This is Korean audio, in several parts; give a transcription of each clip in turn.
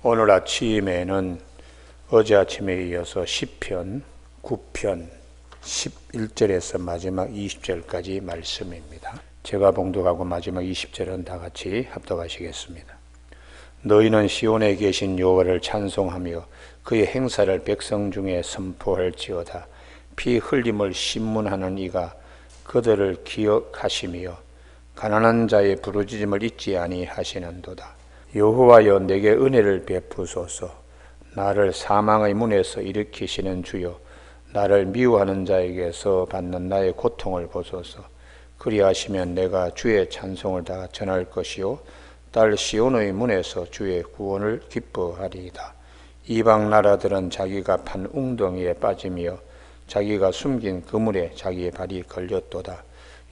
오늘 아침에는 어제 아침에 이어서 시편 9편 11절에서 마지막 20절까지 말씀입니다. 제가 봉독하고 마지막 20절은 다 같이 합독하시겠습니다. 너희는 시온에 계신 여호와를 찬송하며 그의 행사를 백성 중에 선포할지어다. 피 흘림을 신문하는 이가 그들을 기억하시며 가난한 자의 부르짖음을 잊지 아니하시는도다. 여호와여, 내게 은혜를 베푸소서. 나를 사망의 문에서 일으키시는 주여, 나를 미워하는 자에게서 받는 나의 고통을 보소서. 그리하시면 내가 주의 찬송을 다 전할 것이요 딸 시온의 문에서 주의 구원을 기뻐하리이다. 이방 나라들은 자기가 판 웅덩이에 빠지며 자기가 숨긴 그물에 자기의 발이 걸렸도다.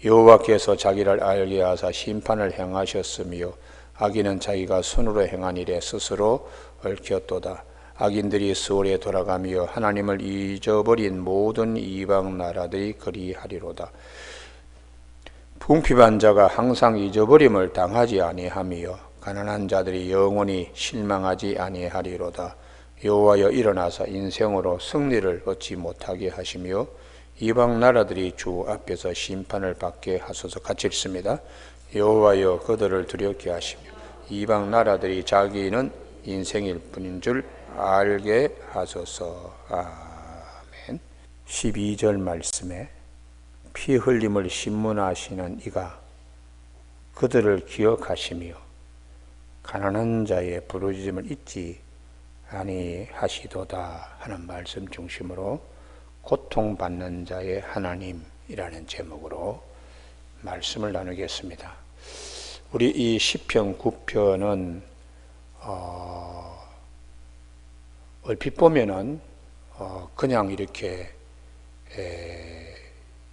여호와께서 자기를 알게 하사 심판을 행하셨으며 악인은 자기가 손으로 행한 일에 스스로 얽혔도다. 악인들이 스올에 돌아가며 하나님을 잊어버린 모든 이방 나라들이 그리하리로다. 궁핍한 자가 항상 잊어버림을 당하지 아니하며 가난한 자들이 영원히 실망하지 아니하리로다. 여호와여, 일어나사 인생으로 승리를 얻지 못하게 하시며 이방 나라들이 주 앞에서 심판을 받게 하소서. 같이 읽습니다. 여호와여, 그들을 두렵게 하시며 이방 나라들이 자기는 인생일 뿐인 줄 알게 하소서. 아멘. 12절 말씀에 피 흘림을 신문하시는 이가 그들을 기억하시며 가난한 자의 부르짖음을 잊지 아니하시도다 하는 말씀 중심으로 고통받는 자의 하나님이라는 제목으로 말씀을 나누겠습니다. 우리 이 시편 9편은 얼핏 보면은 그냥 이렇게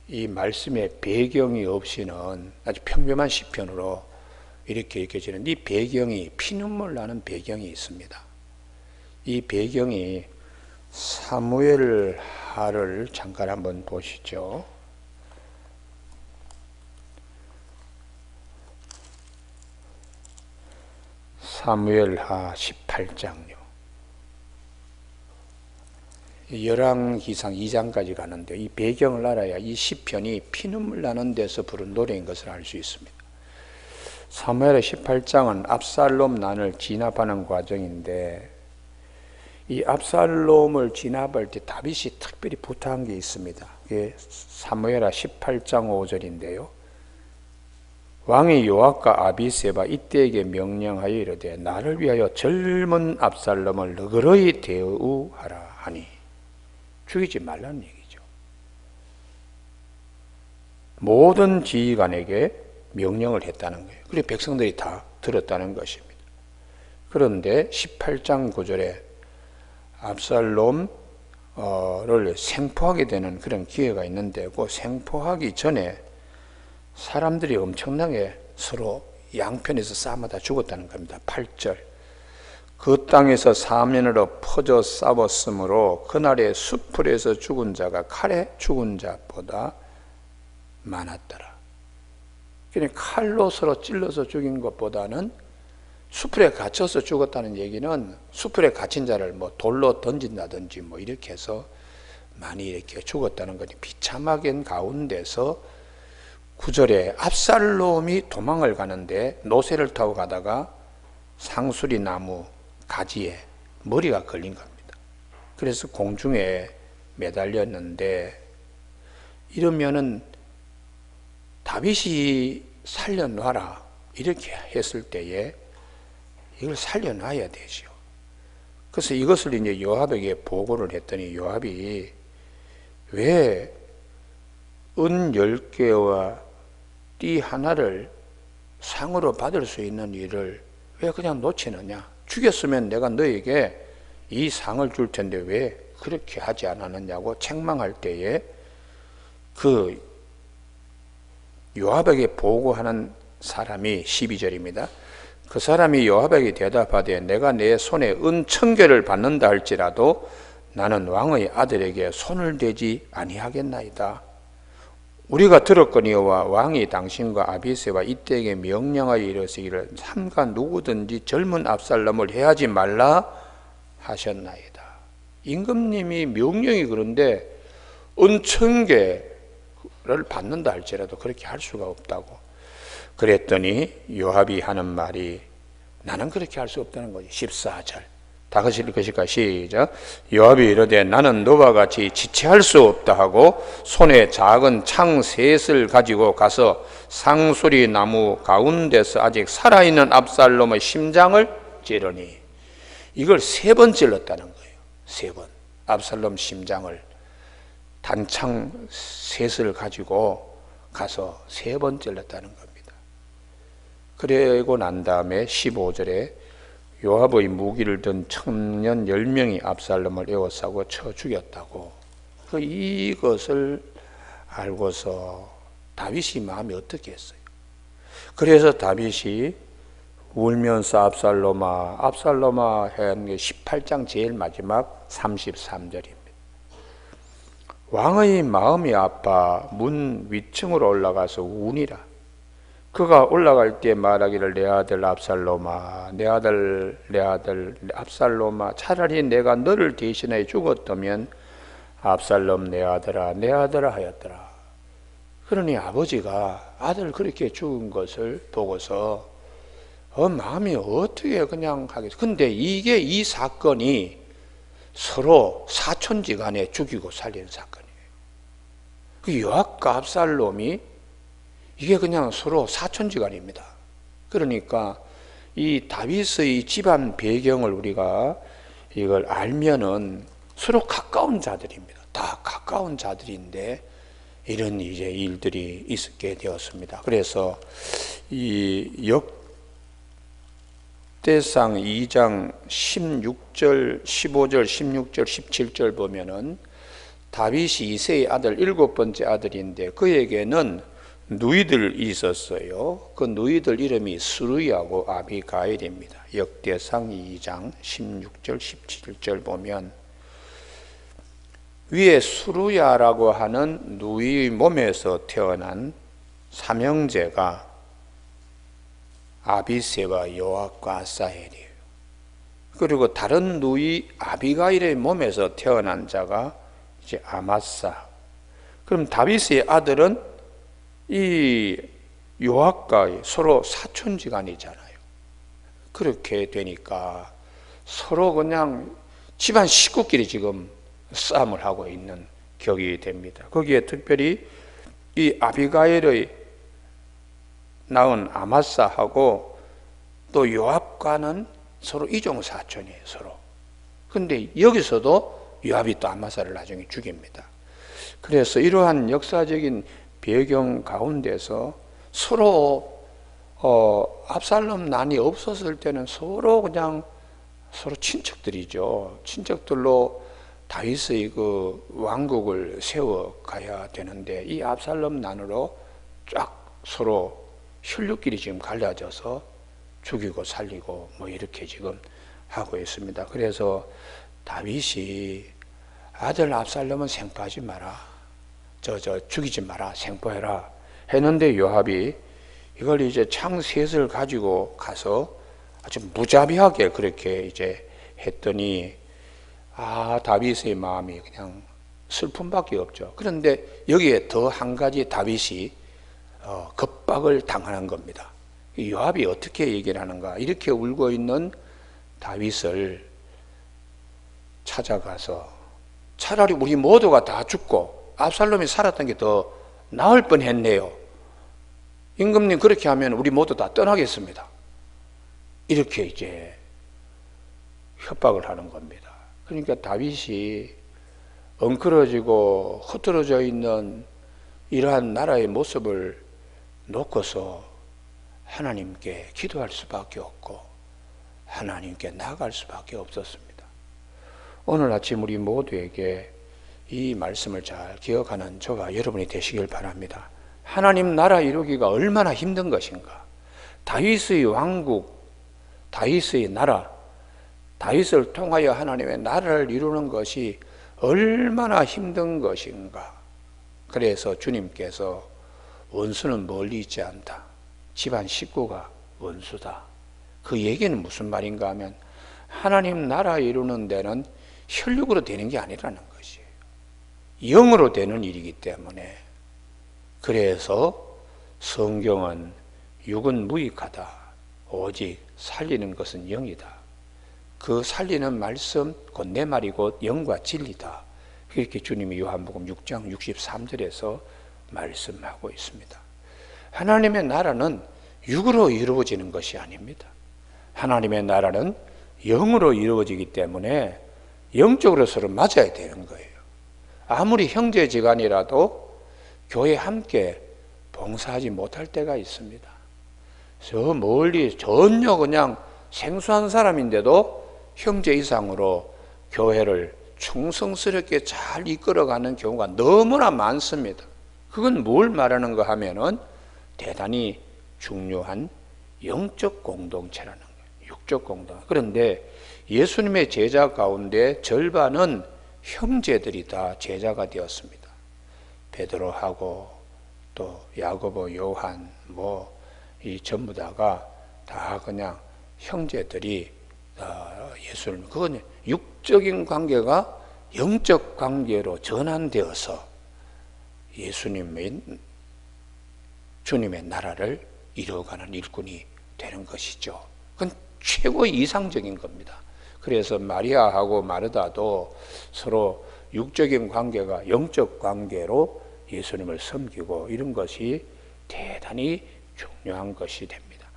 이 말씀의 배경이 없이는 아주 평범한 시편으로 이렇게 읽혀지는 이 배경이 피눈물 나는 배경이 있습니다. 이 배경이 사무엘하를 잠깐 한번 보시죠. 사무엘하 18장요. 열왕기상 2장까지 가는데 이 배경을 알아야 이 시편이 피눈물 나는 데서 부른 노래인 것을 알 수 있습니다. 사무엘하 18장은 압살롬 난을 진압하는 과정인데 이 압살롬을 진압할 때 다윗이 특별히 부탁한 게 있습니다. 그게 사무엘하 18장 5절인데요. 왕이 요압과 아비세바 이때에게 명령하여 이르되 나를 위하여 젊은 압살롬을 너그러이 대우하라 하니, 죽이지 말라는 얘기죠. 모든 지휘관에게 명령을 했다는 거예요. 그리고 백성들이 다 들었다는 것입니다. 그런데 18장 9절에 압살롬을 생포하게 되는 그런 기회가 있는데 그 생포하기 전에 사람들이 엄청나게 서로 양편에서 싸우다 죽었다는 겁니다. 8절 그 땅에서 사면으로 퍼져 싸웠으므로 그날의 수풀에서 죽은 자가 칼에 죽은 자보다 많았더라. 그러니까 칼로 서로 찔러서 죽인 것보다는 수풀에 갇혀서 죽었다는 얘기는 수풀에 갇힌 자를 뭐 돌로 던진다든지 뭐 이렇게 해서 많이 이렇게 죽었다는 거니 비참하게 가운데서 9절에 압살롬이 도망을 가는데 노새를 타고 가다가 상수리 나무 가지에 머리가 걸린 겁니다. 그래서 공중에 매달렸는데 이러면은 다윗이 살려놔라 이렇게 했을 때에 이걸 살려놔야 되죠. 그래서 이것을 이제 요압에게 보고를 했더니 요압이 왜 은 10개와 띠 하나를 상으로 받을 수 있는 일을 왜 그냥 놓치느냐? 죽였으면 내가 너에게 이 상을 줄 텐데 왜 그렇게 하지 않았느냐고 책망할 때에 그 요압에게 보고하는 사람이 12절입니다. 그 사람이 요압에게 대답하되 내가 내 손에 은 1000개를 받는다 할지라도 나는 왕의 아들에게 손을 대지 아니하겠나이다. 우리가 들었거니와 왕이 당신과 아비새와 이때에게 명령하여 이르시기를 삼가 누구든지 젊은 압살롬을 해하지 말라 하셨나이다. 임금님이 명령이 그런데 은천계를 받는다 할지라도 그렇게 할 수가 없다고. 그랬더니 요압이 하는 말이 나는 그렇게 할 수 없다는 거지. 14절 다 같이 읽으실까? 시작. 요압이 이르되 나는 너와 같이 지체할 수 없다 하고 손에 작은 창 셋을 가지고 가서 상수리 나무 가운데서 아직 살아있는 압살롬의 심장을 찌르니, 이걸 3번 찔렀다는 거예요. 3번 압살롬 심장을 단창 셋을 가지고 가서 3번 찔렀다는 겁니다. 그리고 난 다음에 15절에 요압의 무기를 든 청년 10명이 압살롬을 에워싸고 쳐 죽였다고. 이것을 알고서 다윗이 마음이 어떻게 했어요? 그래서 다윗이 울면서 압살롬아 한 게 18장 제일 마지막 33절입니다. 왕의 마음이 아파 문 위층으로 올라가서 우니라. 그가 올라갈 때 말하기를 내 아들 압살롬아, 내 아들 압살롬아, 차라리 내가 너를 대신하여 죽었다면 압살롬 내 아들아 하였더라. 그러니 아버지가 아들 그렇게 죽은 것을 보고서 마음이 어떻게 그냥 하겠어. 근데 이 사건이 서로 사촌지간에 죽이고 살린 사건이에요. 그 요압과 압살롬이 이게 그냥 서로 사촌지간입니다. 그러니까 이 다윗의 집안 배경을 우리가 이걸 알면은 서로 가까운 자들입니다. 다 가까운 자들인데 이런 이제 일들이 있게 되었습니다. 그래서 이 역대상 2장 16절, 15절, 16절, 17절 보면은 다윗이 이새의 아들 7번째 아들인데 그에게는 누이들이 있었어요. 그 누이들 이름이 스루야하고 아비가일입니다. 역대상 2장 16절 17절 보면 위에 스루야라고 하는 누이의 몸에서 태어난 삼형제가 아비새와 요압과 아사헬이에요. 그리고 다른 누이 아비가일의 몸에서 태어난 자가 이제 아마사. 그럼 다윗의 아들은 이 요압과 서로 사촌지간이잖아요. 그렇게 되니까 서로 그냥 집안 식구끼리 지금 싸움을 하고 있는 격이 됩니다. 거기에 특별히 이 아비가일의 낳은 아마사하고 또 요압과는 서로 이종사촌이에요. 서로. 근데 여기서도 요압이 또 아마사를 나중에 죽입니다. 그래서 이러한 역사적인 배경 가운데서 서로 압살롬 난이 없었을 때는 서로 친척들이죠. 친척들로 다윗의 그 왕국을 세워가야 되는데 이 압살롬 난으로 쫙 서로 혈육끼리 지금 갈라져서 죽이고 살리고 뭐 이렇게 지금 하고 있습니다. 그래서 다윗이 아들 압살롬은 생포하지 마라. 죽이지 마라, 생포해라 했는데 요압이 이걸 이제 창 셋을 가지고 가서 아주 무자비하게 그렇게 이제 했더니 다윗의 마음이 그냥 슬픔밖에 없죠. 그런데 여기에 더 한 가지 다윗이 겁박을 당하는 겁니다. 요압이 어떻게 얘기를 하는가? 이렇게 울고 있는 다윗을 찾아가서 차라리 우리 모두가 다 죽고 압살롬이 살았던 게 더 나을 뻔했네요. 임금님 그렇게 하면 우리 모두 다 떠나겠습니다. 이렇게 이제 협박을 하는 겁니다. 그러니까 다윗이 엉클어지고 흐트러져 있는 이러한 나라의 모습을 놓고서 하나님께 기도할 수밖에 없고 하나님께 나아갈 수밖에 없었습니다. 오늘 아침 우리 모두에게 이 말씀을 잘 기억하는 저와 여러분이 되시길 바랍니다. 하나님 나라 이루기가 얼마나 힘든 것인가. 다윗의 왕국, 다윗의 나라, 다윗을 통하여 하나님의 나라를 이루는 것이 얼마나 힘든 것인가. 그래서 주님께서 원수는 멀리 있지 않다. 집안 식구가 원수다. 그 얘기는 무슨 말인가 하면 하나님 나라 이루는 데는 혈육으로 되는 게 아니라는 것이에요. 영으로 되는 일이기 때문에. 그래서 성경은 육은 무익하다. 오직 살리는 것은 영이다. 그 살리는 말씀 곧 내 말이 곧 영과 진리다. 이렇게 주님이 요한복음 6장 63절에서 말씀하고 있습니다. 하나님의 나라는 육으로 이루어지는 것이 아닙니다. 하나님의 나라는 영으로 이루어지기 때문에 영적으로 서로 맞아야 되는 거예요. 아무리 형제지간이라도 교회 함께 봉사하지 못할 때가 있습니다. 저 멀리 전혀 그냥 생소한 사람인데도 형제 이상으로 교회를 충성스럽게 잘 이끌어가는 경우가 너무나 많습니다. 그건 뭘 말하는가 하면은 대단히 중요한 영적 공동체라는 거예요. 육적 공동체. 그런데 예수님의 제자 가운데 절반은 형제들이 다 제자가 되었습니다. 베드로하고 또 야고보, 요한 이 전부 다가 다 그냥 형제들이 예수님, 그건 육적인 관계가 영적 관계로 전환되어서 예수님의 주님의 나라를 이루어가는 일꾼이 되는 것이죠. 그건 최고의 이상적인 겁니다. 그래서 마리아하고 마르다도 서로 육적인 관계가 영적 관계로 예수님을 섬기고 이런 것이 대단히 중요한 것이 됩니다.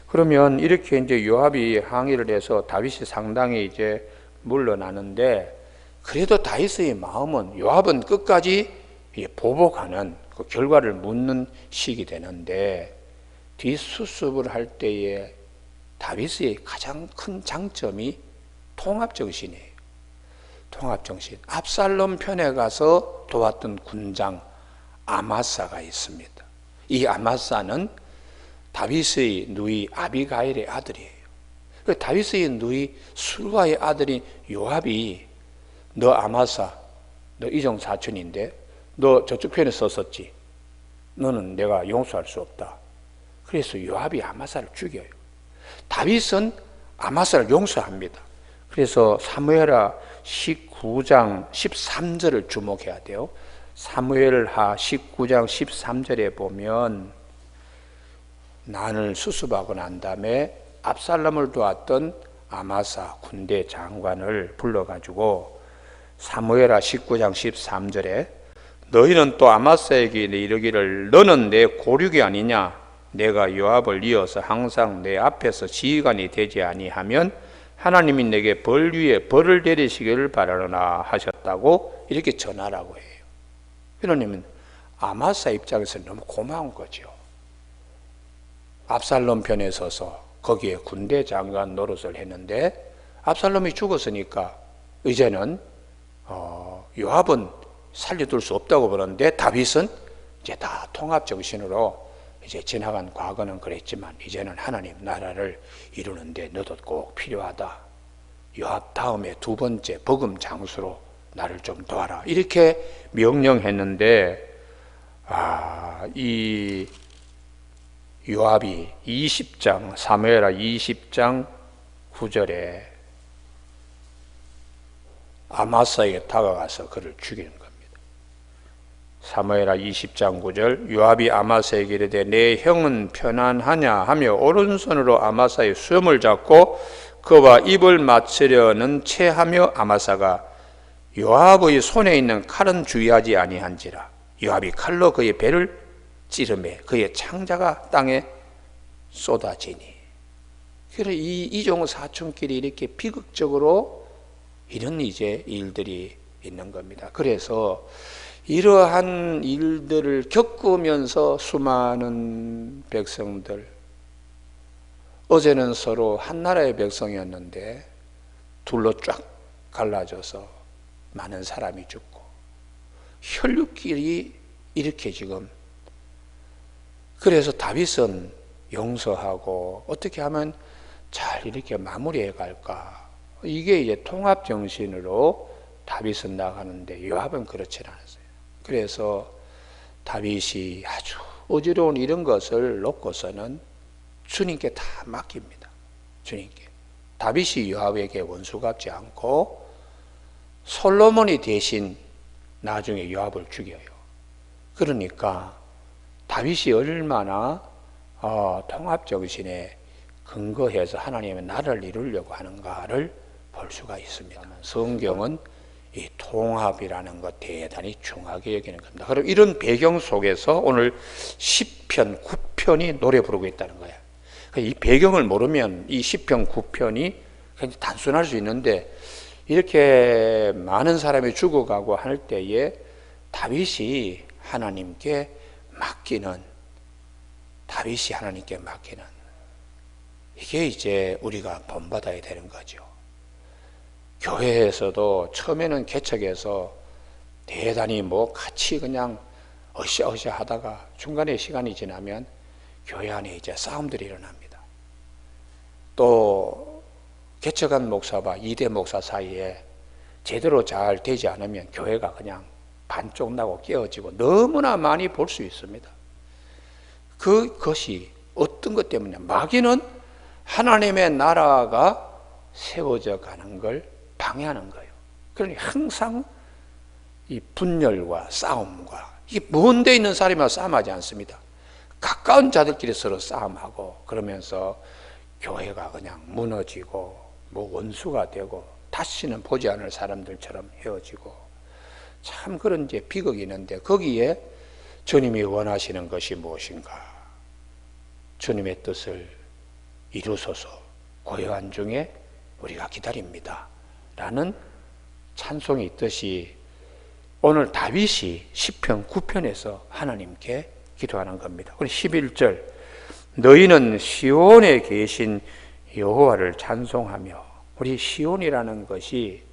그러면 이렇게 이제 요압이 항의를 해서 다윗이 상당히 이제 물러나는데, 그래도 다윗의 마음은 요압은 끝까지 보복하는 그 결과를 묻는 시기 되는데, 뒷수습을 할 때에 다윗의 가장 큰 장점이 통합정신이에요. 통합정신. 압살롬 편에 가서 도왔던 군장 아마사가 있습니다. 이 아마사는 다윗의 누이 아비가일의 아들이에요. 다윗의 누이 술과의 아들인 요압이 너 아마사, 너 이종 사촌인데 너 저쪽 편에 섰었지. 너는 내가 용서할 수 없다. 그래서 요압이 아마사를 죽여요. 다윗은 아마사를 용서합니다. 그래서 사무엘하 19장 13절을 주목해야 돼요. 사무엘하 19장 13절에 보면 난을 수습하고 난 다음에 압살롬을 도왔던 아마사 군대 장관을 불러가지고 사무엘하 19장 13절에 너희는 또 아마사에게 이르기를 너는 내 고륙이 아니냐, 내가 요압을 이어서 항상 내 앞에서 지휘관이 되지 아니하면 하나님이 내게 벌 위에 벌을 내리시기를 바라노라 하셨다고 이렇게 전하라고 해요. 그러면 아마사 입장에서 너무 고마운 거죠. 압살롬 편에 서서 거기에 군대 장관 노릇을 했는데 압살롬이 죽었으니까 이제는 요압은 살려둘 수 없다고 보는데 다윗은 이제 다 통합 정신으로 이제 지나간 과거는 그랬지만 이제는 하나님 나라를 이루는데 너도 꼭 필요하다. 요압 다음에 두 번째 버금 장수로 나를 좀 도와라. 이렇게 명령했는데 이 요압이 20장 사무엘하 20장 9절에 아마사에게 다가가서 그를 죽이는 겁니다. 사무엘하 20장 9절 요압이 아마사에게 이르되 내 형은 편안하냐 하며 오른손으로 아마사의 수염을 잡고 그와 입을 맞추려는 체하며 아마사가 요압의 손에 있는 칼은 주의하지 아니한지라 요압이 칼로 그의 배를 찌르매 그의 창자가 땅에 쏟아지니. 그래서 이 이종 사촌끼리 이렇게 비극적으로 이런 이제 일들이 있는 겁니다. 그래서 이러한 일들을 겪으면서 수많은 백성들, 어제는 서로 한 나라의 백성이었는데 둘로 쫙 갈라져서 많은 사람이 죽고 혈육끼리 이렇게 지금. 그래서 다윗은 용서하고 어떻게 하면 잘 이렇게 마무리해 갈까. 이게 이제 통합정신으로 다윗은 나가는데 요압은 그렇지 않았어요. 그래서 다윗이 아주 어지러운 이런 것을 놓고서는 주님께 다 맡깁니다. 주님께. 다윗이 요압에게 원수 갚지 않고 솔로몬이 대신 나중에 요압을 죽여요. 그러니까 다윗이 얼마나 통합정신에 근거해서 하나님의 나라를 이루려고 하는가를 볼 수가 있습니다. 성경은 이 통합이라는 것 대단히 중하게 여기는 겁니다. 그럼 이런 배경 속에서 오늘 10편, 9편이 노래 부르고 있다는 거예요. 이 배경을 모르면 이 10편, 9편이 굉장히 단순할 수 있는데 이렇게 많은 사람이 죽어가고 할 때에 다윗이 하나님께 맡기는 이게 이제 우리가 본받아야 되는 거죠. 교회에서도 처음에는 개척해서 대단히 같이 그냥 어시어시 하다가 중간에 시간이 지나면 교회 안에 이제 싸움들이 일어납니다. 또 개척한 목사와 2대 목사 사이에 제대로 잘 되지 않으면 교회가 그냥 반쪽 나고 깨어지고 너무나 많이 볼 수 있습니다. 그것이 어떤 것 때문에 마귀는 하나님의 나라가 세워져 가는 걸 방해하는 거예요. 그러니 항상 이 분열과 싸움과 이게 먼 데 있는 사람이랑 싸움하지 않습니다. 가까운 자들끼리 서로 싸움하고 그러면서 교회가 그냥 무너지고 원수가 되고 다시는 보지 않을 사람들처럼 헤어지고 참 그런 이제 비극이 있는데 거기에 주님이 원하시는 것이 무엇인가? 주님의 뜻을 이루소서 고요한 중에 우리가 기다립니다 라는 찬송이 있듯이 오늘 다윗이 10편 9편에서 하나님께 기도하는 겁니다. 그리고 11절 너희는 시온에 계신 여호와를 찬송하며 우리 시온이라는 것이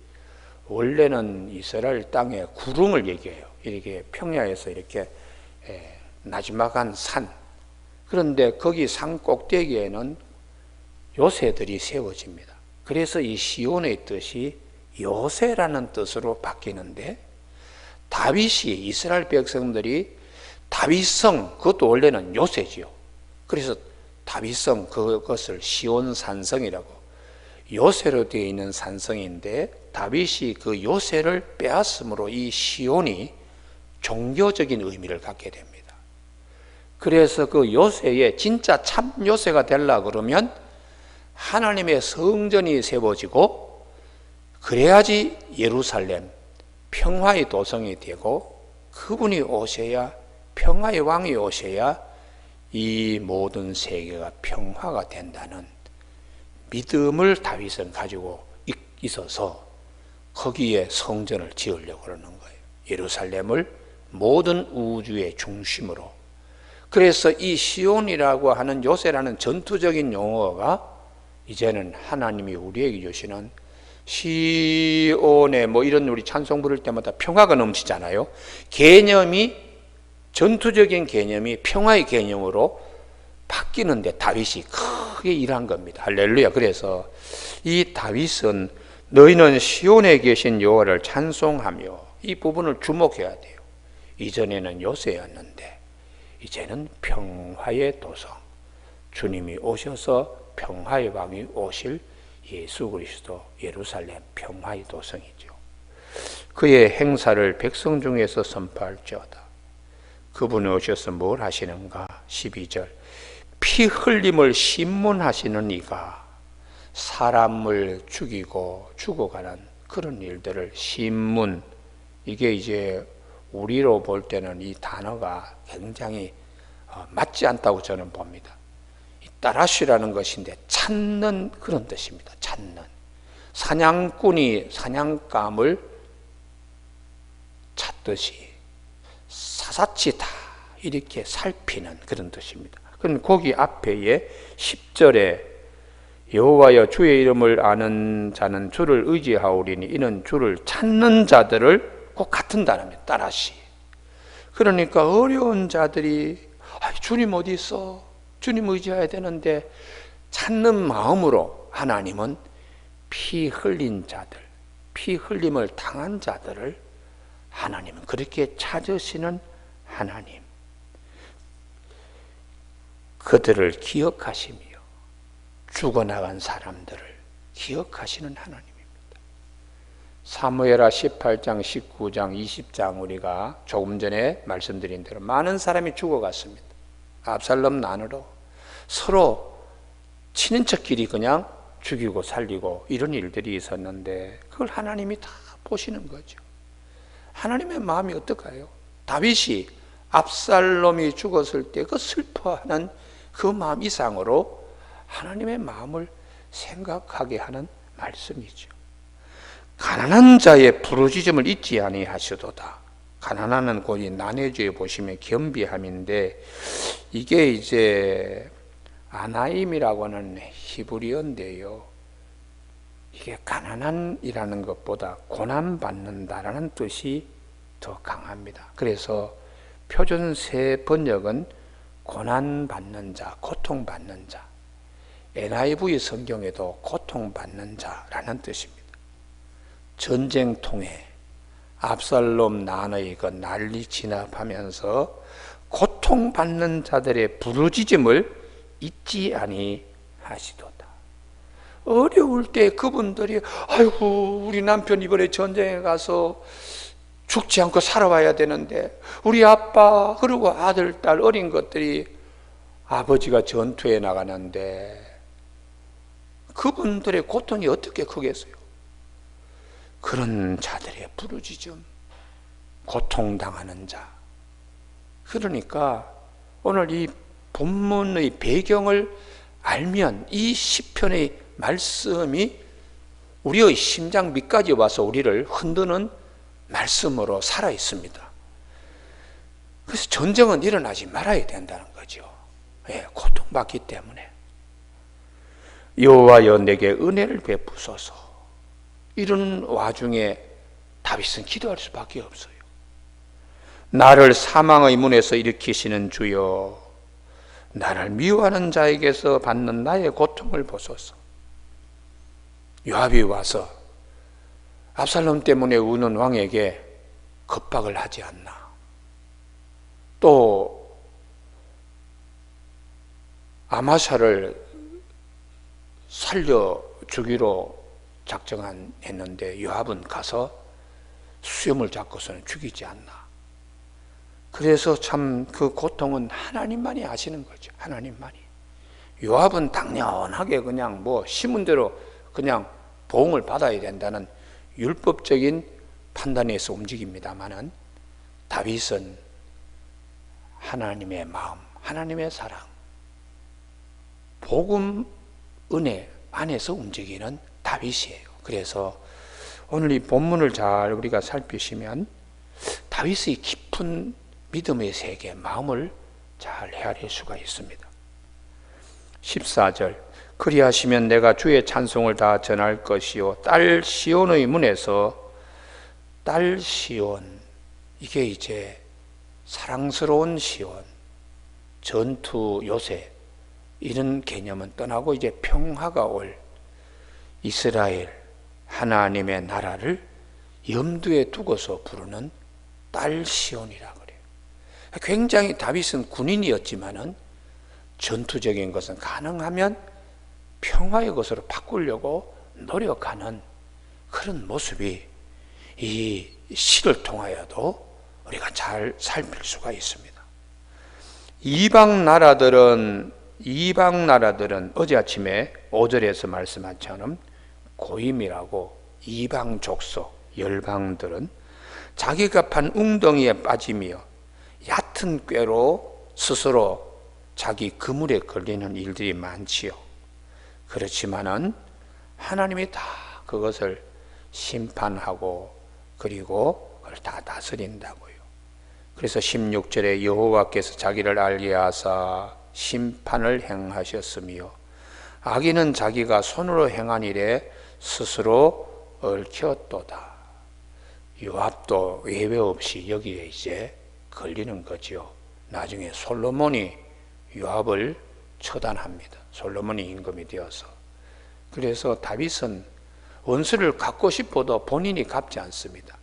원래는 이스라엘 땅의 구릉을 얘기해요. 이렇게 평야에서 이렇게 나지막한 산 그런데 거기 산 꼭대기에는 요새들이 세워집니다. 그래서 이 시온의 뜻이 요새라는 뜻으로 바뀌는데 다윗이 이스라엘 백성들이 다윗성 그것도 원래는 요새지요. 그래서 다윗성 그것을 시온 산성이라고 요새로 되어 있는 산성인데 다윗이 그 요새를 빼앗음으로 이 시온이 종교적인 의미를 갖게 됩니다. 그래서 그 요새에 진짜 참 요새가 되려고 그러면 하나님의 성전이 세워지고 그래야지 예루살렘 평화의 도성이 되고 그분이 오셔야 평화의 왕이 오셔야 이 모든 세계가 평화가 된다는 믿음을 다윗은 가지고 있어서 거기에 성전을 지으려고 그러는 거예요. 예루살렘을 모든 우주의 중심으로. 그래서 이 시온이라고 하는 요새라는 전투적인 용어가 이제는 하나님이 우리에게 주시는 시온에 이런 우리 찬송 부를 때마다 평화가 넘치잖아요. 개념이 전투적인 개념이 평화의 개념으로 바뀌는데 다윗이 크게 일한 겁니다. 할렐루야. 그래서 이 다윗은 너희는 시온에 계신 여호와를 찬송하며 이 부분을 주목해야 돼요. 이전에는 요새였는데 이제는 평화의 도성 주님이 오셔서 평화의 왕이 오실 예수 그리스도 예루살렘 평화의 도성이죠. 그의 행사를 백성 중에서 선포할지어다. 그분이 오셔서 뭘 하시는가? 12절 피 흘림을 신문하시는 이가 사람을 죽이고 죽어가는 그런 일들을 신문 이게 이제 우리로 볼 때는 이 단어가 굉장히 맞지 않다고 저는 봅니다. 따라쉬라는 것인데 찾는 그런 뜻입니다. 찾는 사냥꾼이 사냥감을 찾듯이 사사치 다 이렇게 살피는 그런 뜻입니다. 그럼 거기 앞에 10절에 여호와여 주의 이름을 아는 자는 주를 의지하오리니 이는 주를 찾는 자들을 꼭 같은 단어입니다. 따라시. 그러니까 어려운 자들이 주님 어디 있어? 주님 의지해야 되는데 찾는 마음으로 하나님은 피 흘린 자들, 피 흘림을 당한 자들을 하나님은 그렇게 찾으시는 하나님. 그들을 기억하시며 죽어나간 사람들을 기억하시는 하나님입니다. 사무엘하 18장, 19장, 20장 우리가 조금 전에 말씀드린 대로 많은 사람이 죽어갔습니다. 압살롬 난으로 서로 친인척끼리 그냥 죽이고 살리고 이런 일들이 있었는데 그걸 하나님이 다 보시는 거죠. 하나님의 마음이 어떨까요? 다윗이 압살롬이 죽었을 때 그 슬퍼하는 그 마음 이상으로 하나님의 마음을 생각하게 하는 말씀이죠. 가난한 자의 부르짖음을 잊지 아니하시도다. 가난하는 곧이 난해주에 보시면 겸비함인데 이게 이제 아나임이라고 하는 히브리어인데요. 이게 가난한이라는 것보다 고난받는다라는 뜻이 더 강합니다. 그래서 표준세 번역은 고난받는 자, 고통받는 자, NIV 성경에도 고통받는 자라는 뜻입니다. 전쟁통에 압살롬 난의 그 난리 진압하면서 고통받는 자들의 부르짖음을 잊지 아니하시도다. 어려울 때 그분들이 아이고 우리 남편 이번에 전쟁에 가서 죽지 않고 살아와야 되는데 우리 아빠 그리고 아들 딸 어린 것들이 아버지가 전투에 나가는데 그분들의 고통이 어떻게 크겠어요? 그런 자들의 부르짖음, 고통당하는 자. 그러니까 오늘 이 본문의 배경을 알면 이 시편의 말씀이 우리의 심장 밑까지 와서 우리를 흔드는 말씀으로 살아 있습니다. 그래서 전쟁은 일어나지 말아야 된다는 거죠. 예, 고통받기 때문에. 여호와여 내게 은혜를 베푸소서. 이런 와중에 다윗은 기도할 수밖에 없어요. 나를 사망의 문에서 일으키시는 주여, 나를 미워하는 자에게서 받는 나의 고통을 보소서. 요압이 와서 압살롬 때문에 우는 왕에게 겁박을 하지 않나. 또 아마샤를 살려 주기로 작정했는데 요압은 가서 수염을 잡고서는 죽이지 않나. 그래서 참 그 고통은 하나님만이 아시는 거죠. 하나님만이. 요압은 당연하게 그냥 뭐 심은 대로 그냥 보응을 받아야 된다는 율법적인 판단에서 움직입니다만은 다윗은 하나님의 마음, 하나님의 사랑, 복음, 은혜 안에서 움직이는 다윗이에요. 그래서 오늘 이 본문을 잘 우리가 살피시면 다윗의 깊은 믿음의 세계, 마음을 잘 헤아릴 수가 있습니다. 14절 그리하시면 내가 주의 찬송을 다 전할 것이요 딸 시온의 문에서 딸 시온, 이게 이제 사랑스러운 시온, 전투 요새 이런 개념은 떠나고 이제 평화가 올 이스라엘 하나님의 나라를 염두에 두고서 부르는 딸 시온이라 그래요. 굉장히 다윗은 군인이었지만은 전투적인 것은 가능하면 평화의 것으로 바꾸려고 노력하는 그런 모습이 이 시를 통하여도 우리가 잘 살필 수가 있습니다. 이방 나라들은 어제 아침에 5절에서 말씀한 처럼 고임이라고 이방 족속 열방들은 자기가 판 웅덩이에 빠지며 얕은 꾀로 스스로 자기 그물에 걸리는 일들이 많지요. 그렇지만은 하나님이 다 그것을 심판하고 그리고 그걸 다 다스린다고요. 그래서 16절에 여호와께서 자기를 알게 하사 심판을 행하셨으며 악인은 자기가 손으로 행한 일에 스스로 얽혔도다. 요압도 예외 없이 여기에 이제 걸리는 거죠. 나중에 솔로몬이 요압을 처단합니다. 솔로몬이 임금이 되어서. 그래서 다윗은 원수를 갚고 싶어도 본인이 갚지 않습니다.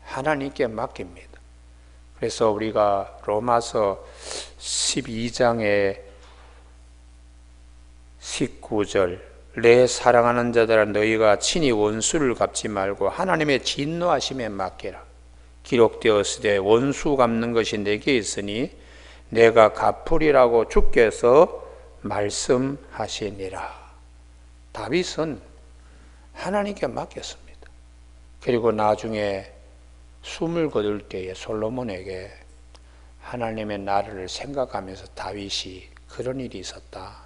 하나님께 맡깁니다. 그래서 우리가 로마서 12장에 19절 내 사랑하는 자들아 너희가 친히 원수를 갚지 말고 하나님의 진노하심에 맡기라. 기록되었으되 원수 갚는 것이 내게 있으니 내가 갚으리라고 주께서 말씀하시니라. 다윗은 하나님께 맡겼습니다. 그리고 나중에 숨을 거둘 때에 솔로몬에게 하나님의 나라를 생각하면서 다윗이 그런 일이 있었다.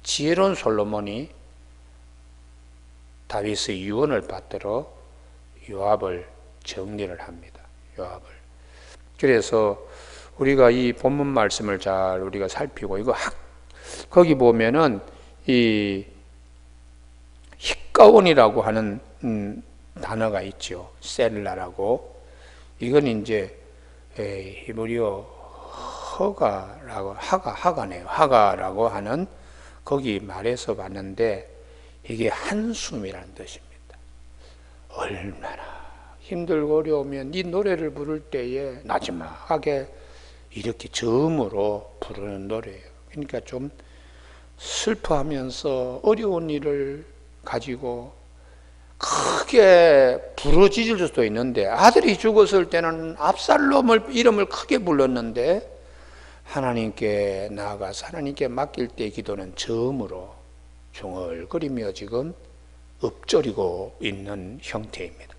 지혜로운 솔로몬이 다윗의 유언을 받들어 요압을 정리를 합니다. 요압을. 그래서 우리가 이 본문 말씀을 잘 우리가 살피고 이거 거기 보면은 이 힙가온이라고 하는 단어가 있죠. 셀라라고. 이건 이제 히브리어 하가네요. 하가라고 하는 거기 말에서 봤는데 이게 한숨이라는 뜻입니다. 얼마나 힘들고 어려우면 이 노래를 부를 때에 나지막하게 이렇게 저음으로 부르는 노래예요. 그러니까 좀 슬퍼하면서 어려운 일을 가지고 크게 부러질 수도 있는데, 아들이 죽었을 때는 압살롬을 이름을 크게 불렀는데 하나님께 나아가서 하나님께 맡길 때 기도는 저음으로 중얼거리며 지금 읊조리고 있는 형태입니다.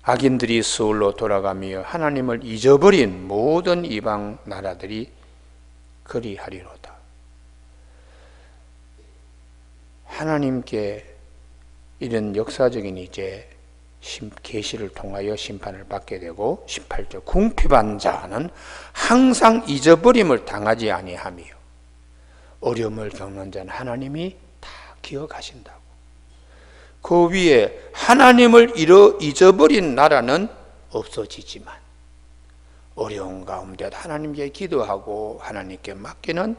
악인들이 서울로 돌아가며 하나님을 잊어버린 모든 이방 나라들이 그리하리로다. 하나님께 이런 역사적인 이제 계시를 통하여 심판을 받게 되고, 18절 궁핍한 자는 항상 잊어버림을 당하지 아니하며 어려움을 겪는 자는 하나님이 다 기억하신다고. 그 위에 하나님을 잊어버린 나라는 없어지지만 어려운 가운데도 하나님께 기도하고 하나님께 맡기는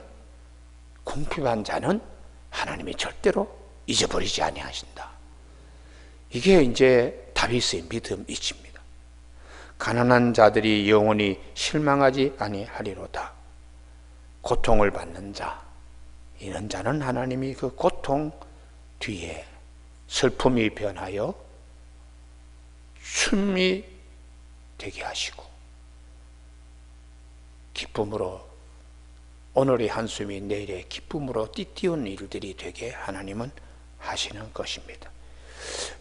궁핍한 자는 하나님이 절대로 잊어버리지 아니하신다. 이게 이제 다윗의 믿음이십니다. 가난한 자들이 영원히 실망하지 아니하리로다. 고통을 받는 자, 이런 자는 하나님이 그 고통 뒤에 슬픔이 변하여 춤이 되게 하시고 기쁨으로, 오늘의 한숨이 내일의 기쁨으로 띠띠운 일들이 되게 하나님은 하시는 것입니다.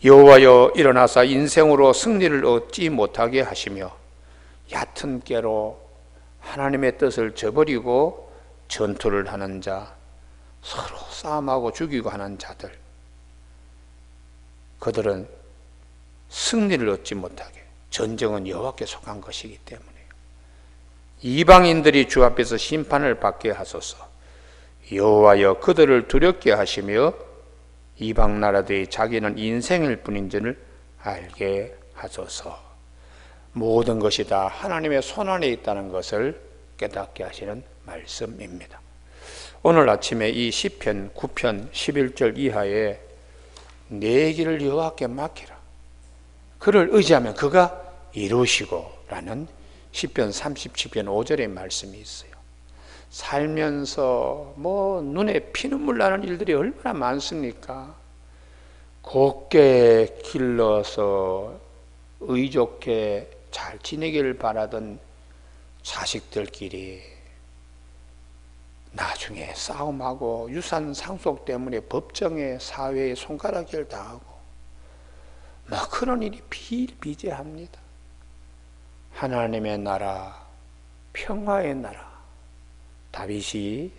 여호와여 일어나사 인생으로 승리를 얻지 못하게 하시며 얕은 깨로 하나님의 뜻을 저버리고 전투를 하는 자, 서로 싸움하고 죽이고 하는 자들, 그들은 승리를 얻지 못하게, 전쟁은 여호와께 속한 것이기 때문에 이방인들이 주 앞에서 심판을 받게 하소서. 여호와여 그들을 두렵게 하시며 이방 나라들이 자기는 인생일 뿐인 줄을 알게 하소서. 모든 것이 다 하나님의 손안에 있다는 것을 깨닫게 하시는 말씀입니다. 오늘 아침에 이 시편 9편 11절 이하에 내 길을 여호와께 맡기라, 그를 의지하면 그가 이루시고 라는 시편 37편 5절의 말씀이 있어요. 살면서 눈에 피눈물 나는 일들이 얼마나 많습니까? 곱게 길러서 의좋게 잘 지내기를 바라던 자식들끼리 나중에 싸움하고 유산 상속 때문에 법정에 사회에 손가락질 당하고 그런 일이 비일비재합니다. 하나님의 나라, 평화의 나라, 다윗이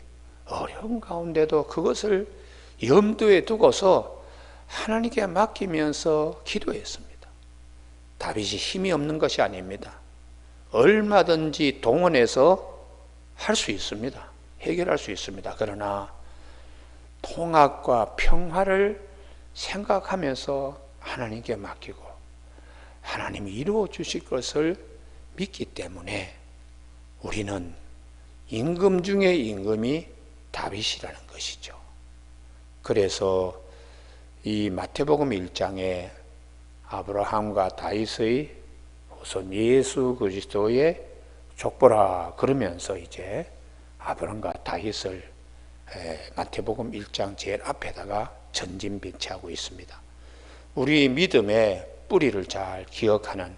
어려운 가운데도 그것을 염두에 두고서 하나님께 맡기면서 기도했습니다. 다윗이 힘이 없는 것이 아닙니다. 얼마든지 동원해서 할 수 있습니다. 해결할 수 있습니다. 그러나 통합과 평화를 생각하면서 하나님께 맡기고 하나님이 이루어 주실 것을 믿기 때문에 우리는 임금 중에 임금이 다윗이라는 것이죠. 그래서 이 마태복음 1장에 아브라함과 다윗의 후손 예수 그리스도의 족보라 그러면서 이제 아브라함과 다윗을 마태복음 1장 제일 앞에다가 전진배치하고 있습니다. 우리 믿음의 뿌리를 잘 기억하는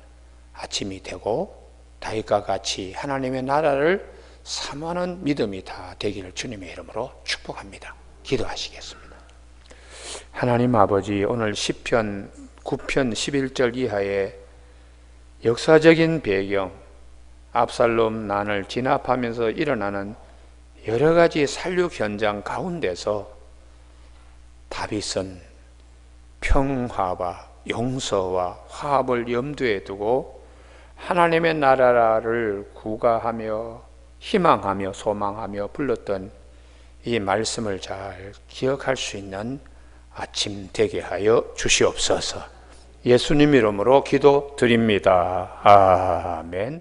아침이 되고 다윗과 같이 하나님의 나라를 사모하는 믿음이 다 되기를 주님의 이름으로 축복합니다. 기도하시겠습니다. 하나님 아버지, 오늘 시편 9편 11절 이하의 역사적인 배경, 압살롬 난을 진압하면서 일어나는 여러 가지 살육 현장 가운데서 다윗은 평화와 용서와 화합을 염두에 두고 하나님의 나라를 구가하며 희망하며 소망하며 불렀던 이 말씀을 잘 기억할 수 있는 아침 되게 하여 주시옵소서. 예수님 이름으로 기도드립니다. 아멘.